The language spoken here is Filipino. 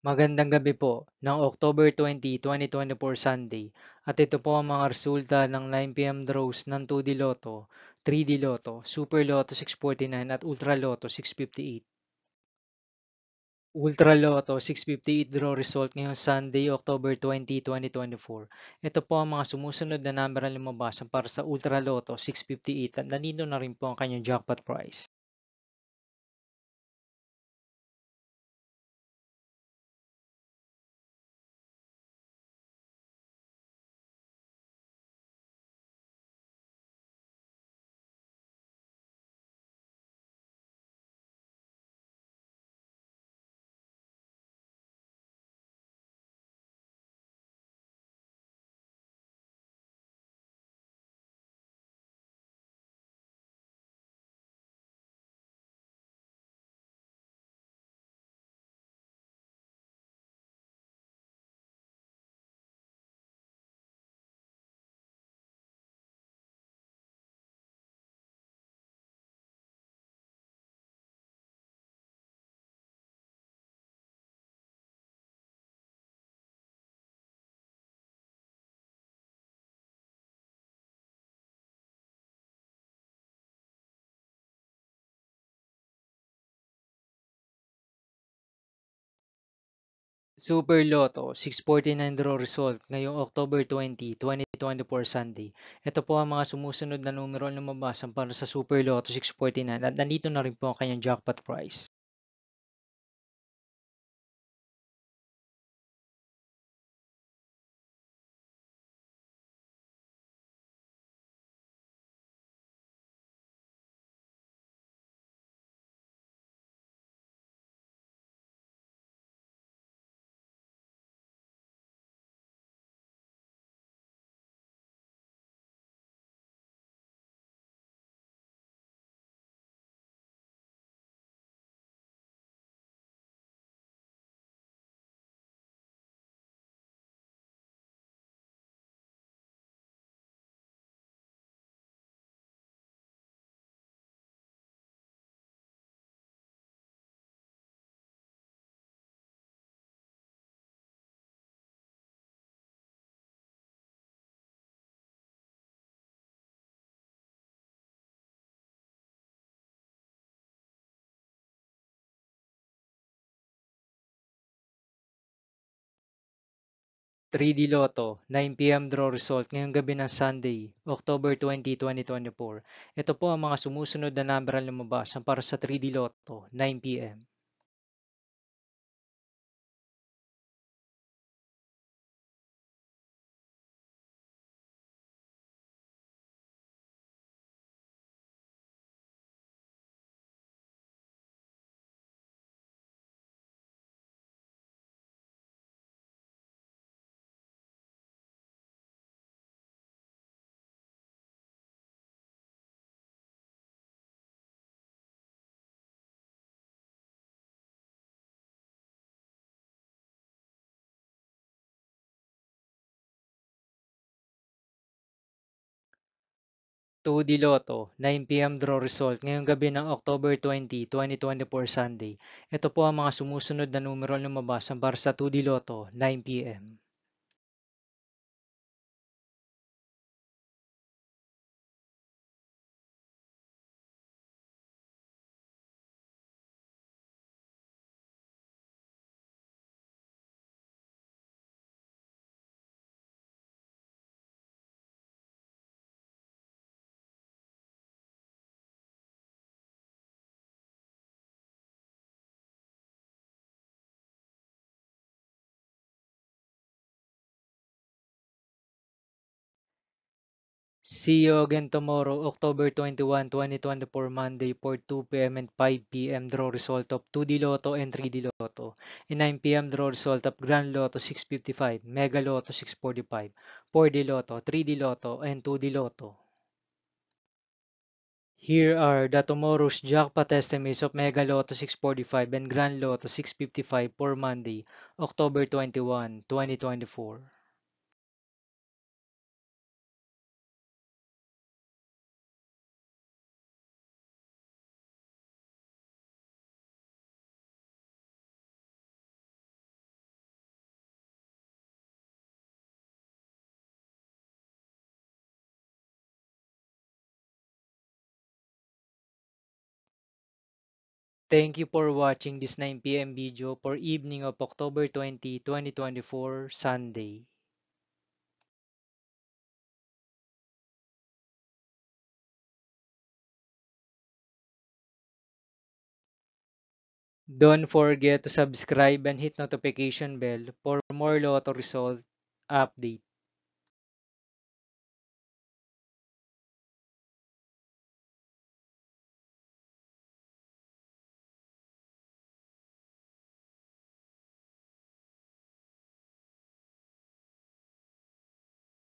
Magandang gabi po ng October 20, 2024 Sunday at ito po ang mga resulta ng 9 p.m. draws ng 2D Lotto, 3D Lotto, Super Lotto 649 at Ultra Lotto 658. Ultra Lotto 658 draw result ngayong Sunday, October 20, 2024. Ito po ang mga sumusunod na number ang lumabas para sa Ultra Lotto 658 at nandito na rin po ang kanyang jackpot price. Super Lotto 649 draw result ngayong October 20, 2024 Sunday. Ito po ang mga sumusunod na numero na lumabas para sa Super Lotto 649 at nandito na rin po ang kanyang jackpot price. Three d Lotto 9 p.m. draw result ngayong gabi ng Sunday, October 20, 2024. Ito po ang mga sumusunod na number ang lumabas para sa 3D Lotto 9 p.m. Two d Lotto 9 p.m. draw result ngayong gabi ng October 20, 2024 Sunday. Ito po ang mga sumusunod na numero ang lumabas para sa 2D Lotto 9 p.m. See you again tomorrow, October 21, 2024 Monday for 2 p.m. and 5 p.m. draw result of 2D Lotto and 3D Lotto. And 9 p.m. draw result of Grand Lotto 655, Mega Lotto 645, 4D Lotto, 3D Lotto, and 2D Lotto. Here are the tomorrow's jackpot estimates of Mega Lotto 645 and Grand Lotto 655 for Monday, October 21, 2024. Thank you for watching this 9 p.m. video for evening of October 20, 2024, Sunday. Don't forget to subscribe and hit notification bell for more Lotto result update.